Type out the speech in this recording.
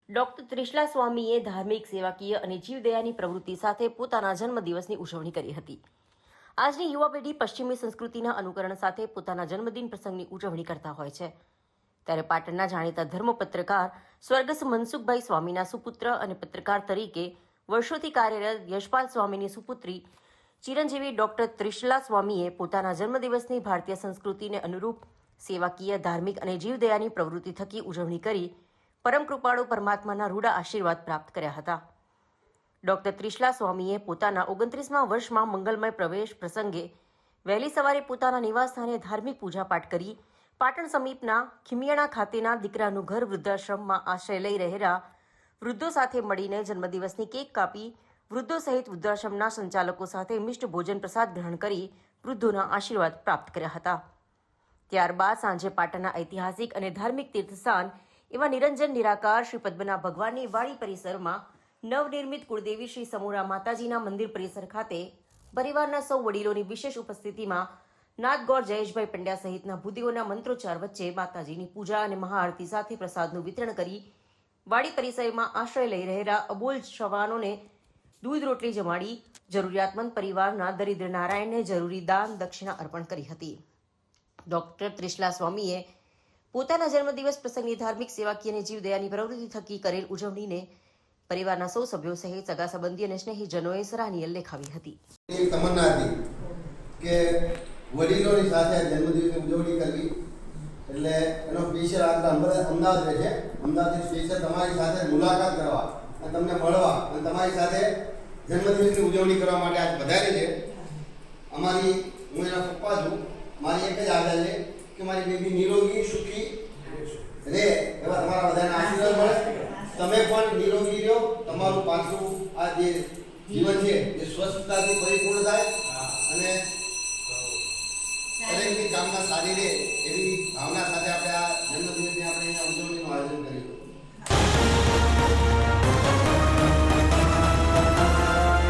Doctor Trishala સ્વામીએ ધાર્મિક, સેવાકીય અને જીવદયાની પ્રવૃત્તિ સાથે પોતાના જન્મદિવસની ઉજવણી કરી હતી. આજની યુવા પેઢી પશ્ચિમી સંસ્કૃતિના અનુકરણ સાથે પોતાના જન્મદિન પ્રસંગની ઉજવણી કરતા હોય છે. ત્યારે પાટણના જાણીતા ધર્મપત્રકાર સ્વર્ગસ્થ મનસુખભાઈ સ્વામીના સુપુત્ર અને પત્રકાર તરીકે વર્ષોથી કાર્યરત યશપાલ સ્વામીની સુપુત્રી ચિરંજીવી ડોક્ટર ત્રિશલા સ્વામીએ પોતાના જન્મદિવસની ભારતીય સંસ્કૃતિને અનુરૂપ સેવાકીય, ધાર્મિક અને જીવદયાની પ્રવૃત્તિ થકી ઉજવણી કરી પરમ કૃપાળુ પરમાત્માના રૂડા આશીર્વાદ પ્રાપ્ત કર્યા હતા. ડોક્ટર ત્રિશલા સ્વામીએ પોતાના 29મા વર્ષમાં મંગલમય પ્રવેશ પ્રસંગે વહેલી સવારે પોતાના નિવાસસ્થાને ધાર્મિક પૂજાપાઠ કરી પાટણ સમીપના ખીમિયાણા ખાતેના દીકરાનું ઘર વૃદ્ધાશ્રમમાં આશ્રય લઈ રહેલા વૃદ્ધો સાથે મળીને જન્મદિવસની કેક કાપી વૃદ્ધો સહિત વૃદ્ધાશ્રમના સંચાલકો સાથે મિષ્ટ ભોજન પ્રસાદ ગ્રહણ કરી વૃદ્ધોના આશીર્વાદ પ્રાપ્ત કર્યા હતા. ત્યારબાદ સાંજે પાટણના ઐતિહાસિક અને ધાર્મિક તીર્થસ્થાન એવા નિરંજન નિરાકાર શ્રી પદ્મનાભ ભગવાનની વાડી પરિસરમાં નવનિર્મિત કુળદેવી શ્રી સમોરા માતાજીના મંદિર પરિસર ખાતે પરિવારના સૌ વડીલોની વિશેષ ઉપસ્થિતિમાં નાથગોર જયેશભાઈ પંડ્યા સહિતના ભૂદેવોના મંત્રોચ્ચાર વચ્ચે માતાજીની પૂજા અને મહાઆરતી સાથે પ્રસાદનું વિતરણ કરી વાડી પરિસરમાં આશ્રય લઈ રહેલા અબોલ શ્રવાનોને દૂધ રોટલી જમાડી જરૂરિયાતમંદ પરિવારના દરિદ્ર નારાયણને જરૂરી દાન દક્ષિણા અર્પણ કરી હતી. ડોક્ટર ત્રિશલા સ્વામીએ પોતાના જન્મદિવસ પ્રસંગે ધાર્મિક, સેવાકીય અને જીવદયાની પ્રવૃત્તિ થકી કરેલ ઉજવણીને પરિવારના સૌ સભ્યો સહિત સગા સંબંધી અને સ્નેહીજનોએ સરાહનીય લેખાવી હતી. એક તમન્ના હતી કે વડીલોની સાથે જન્મદિવસની ઉજવણી કરવી, એટલે એનો સ્પેશિયલ અમદાવાદ રહે છે. અમદાવાદથી સ્પેશિયલ તમારી સાથે મુલાકાત કરવા અને તમને મળવા અને તમારી સાથે જન્મદિવસની ઉજવણી કરવા માટે આજ પધારી છે. હું એના પપ્પા છું. મારી એક જ આશા છે કે મારી બેબી નિરોગી સુખી રહે, એવા તમારા બધાના આશીર્વાદ મળે. તમે પણ નિરોગી રહો, તમારું પાછું આ જે જીવન છે એ સ્વસ્થતાથી પરિપૂર્ણ થાય અને દરેકની કામના સારી રહે એવી ભાવના સાથે આપણે આ જન્મદિવસની આપણે અહીંયા ઉજવણીનું આયોજન કર્યું.